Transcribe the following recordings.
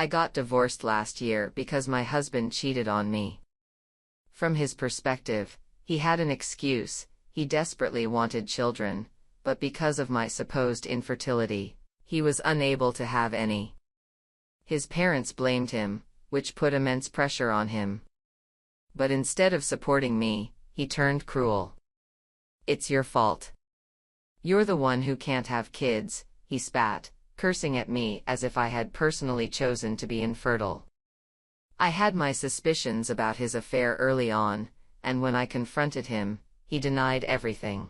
I got divorced last year because my husband cheated on me. From his perspective, he had an excuse: he desperately wanted children, but because of my supposed infertility, he was unable to have any. His parents blamed him, which put immense pressure on him. But instead of supporting me, he turned cruel. "It's your fault. You're the one who can't have kids," he spat, cursing at me as if I had personally chosen to be infertile. I had my suspicions about his affair early on, and when I confronted him, he denied everything.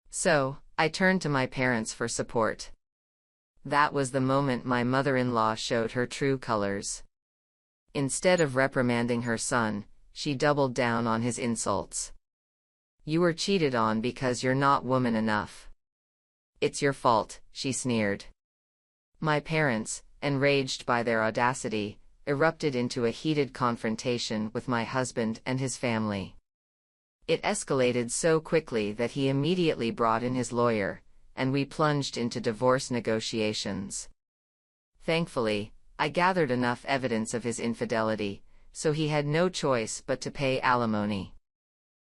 So, I turned to my parents for support. That was the moment my mother-in-law showed her true colors. Instead of reprimanding her son, she doubled down on his insults. "You were cheated on because you're not woman enough. It's your fault," she sneered. My parents, enraged by their audacity, erupted into a heated confrontation with my husband and his family. It escalated so quickly that he immediately brought in his lawyer, and we plunged into divorce negotiations. Thankfully, I gathered enough evidence of his infidelity, so he had no choice but to pay alimony.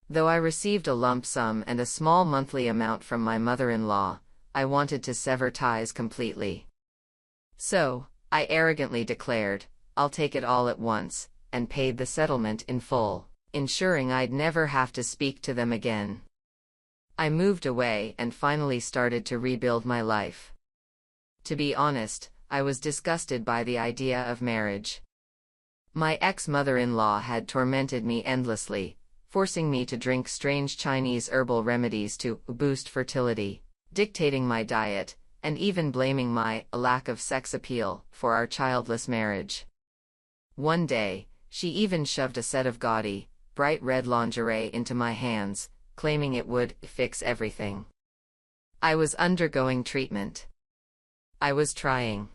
Though I received a lump sum and a small monthly amount from my mother-in-law, I wanted to sever ties completely. So, I arrogantly declared, "I'll take it all at once," and paid the settlement in full, ensuring I'd never have to speak to them again. I moved away and finally started to rebuild my life. To be honest, I was disgusted by the idea of marriage. My ex-mother-in-law had tormented me endlessly, forcing me to drink strange Chinese herbal remedies to boost fertility, dictating my diet, and even blaming my lack of sex appeal for our childless marriage. One day, she even shoved a set of gaudy, bright red lingerie into my hands, claiming it would fix everything. I was undergoing treatment. I was trying.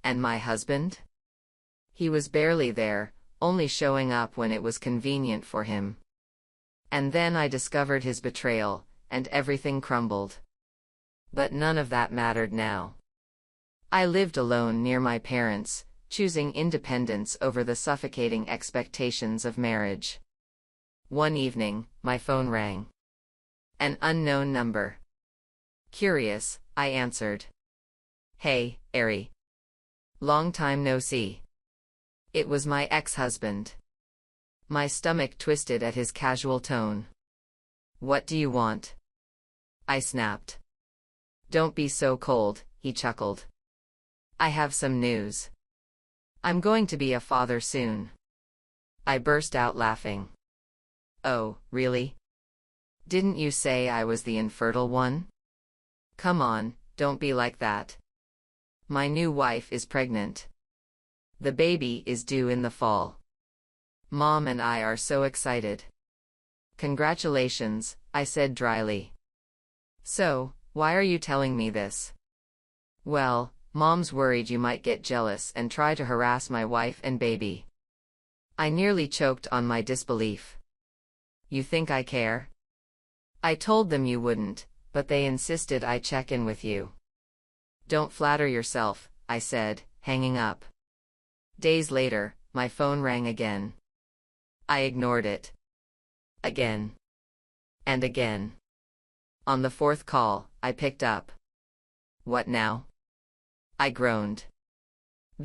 And my husband? He was barely there, only showing up when it was convenient for him. And then I discovered his betrayal, and everything crumbled. But none of that mattered now. I lived alone near my parents, choosing independence over the suffocating expectations of marriage. One evening, my phone rang. An unknown number. Curious, I answered. "Hey, Ari. Long time no see." It was my ex-husband. My stomach twisted at his casual tone. "What do you want?" I snapped. "Don't be so cold," he chuckled. "I have some news. I'm going to be a father soon." I burst out laughing. "Oh, really? Didn't you say I was the infertile one? Come on, don't be like that. My new wife is pregnant. The baby is due in the fall. Mom and I are so excited." "Congratulations," I said dryly. "So, why are you telling me this?" "Well, Mom's worried you might get jealous and try to harass my wife and baby." I nearly choked on my disbelief. "You think I care?" "I told them you wouldn't, but they insisted I check in with you." "Don't flatter yourself," I said, hanging up. Days later, my phone rang again. I ignored it. Again. And again. On the fourth call, I picked up. "What now?" I groaned.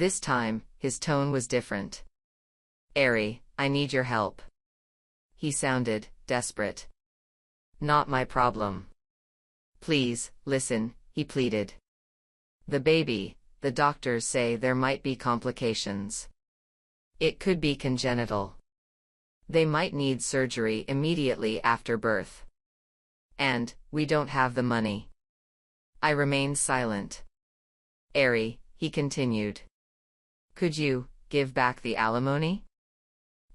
This time, his tone was different. "Ari, I need your help." He sounded desperate. "Not my problem." "Please, listen," he pleaded. "The baby, the doctors say there might be complications. It could be congenital. They might need surgery immediately after birth. And, we don't have the money." I remained silent. "Ari," he continued. "Could you give back the alimony?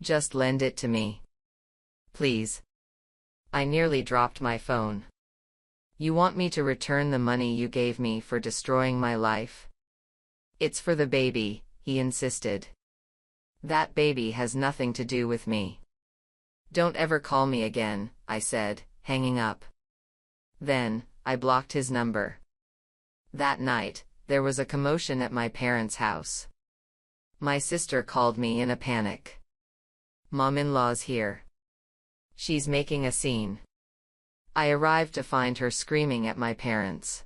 Just lend it to me. Please." I nearly dropped my phone. "You want me to return the money you gave me for destroying my life?" "It's for the baby," he insisted. "That baby has nothing to do with me." "Don't ever call me again," I said, hanging up. Then, I blocked his number. That night, there was a commotion at my parents' house. My sister called me in a panic. Mom-in-law's here. She's making a scene. I arrived to find her screaming at my parents.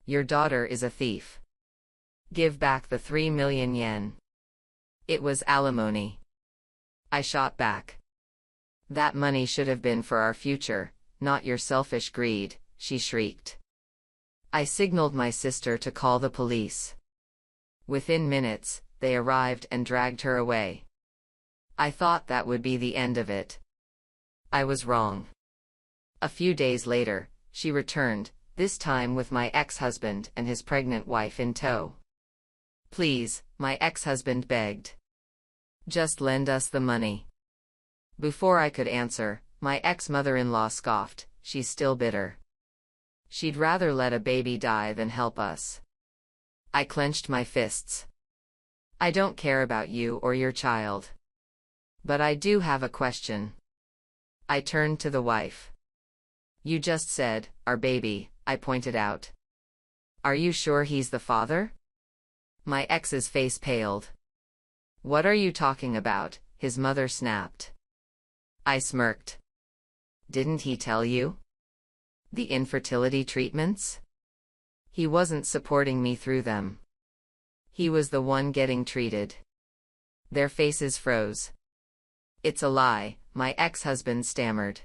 Your daughter is a thief. Give back the 3 million yen. It was alimony. I shot back. That money should have been for our future, not your selfish greed, she shrieked. I signaled my sister to call the police. Within minutes, they arrived and dragged her away. I thought that would be the end of it. I was wrong. A few days later, she returned, this time with my ex-husband and his pregnant wife in tow. Please, my ex-husband begged. Just lend us the money. Before I could answer, my ex-mother-in-law scoffed, she's still bitter. She'd rather let a baby die than help us. I clenched my fists. I don't care about you or your child. But I do have a question. I turned to the wife. You just said, our baby, I pointed out. Are you sure he's the father? My ex's face paled. What are you talking about? His mother snapped. I smirked. Didn't he tell you? The infertility treatments? He wasn't supporting me through them. He was the one getting treated. Their faces froze. It's a lie, my ex-husband stammered.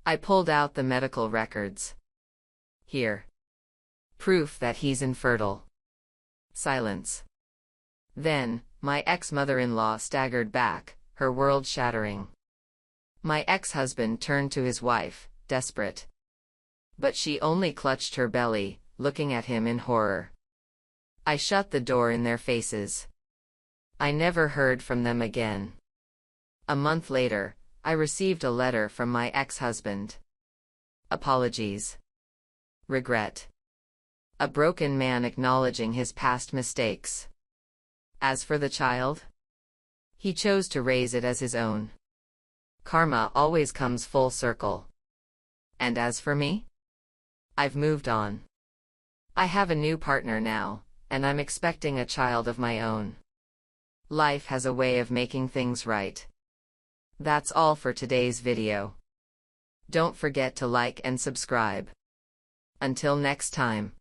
I pulled out the medical records. Here. Proof that he's infertile. Silence. Then, my ex-mother-in-law staggered back, her world shattering. My ex-husband turned to his wife, desperate. But she only clutched her belly, looking at him in horror. I shut the door in their faces. I never heard from them again. A month later, I received a letter from my ex-husband. Apologies. Regret. A broken man acknowledging his past mistakes. As for the child, he chose to raise it as his own. Karma always comes full circle. And as for me? I've moved on. I have a new partner now, and I'm expecting a child of my own. Life has a way of making things right. That's all for today's video. Don't forget to like and subscribe. Until next time.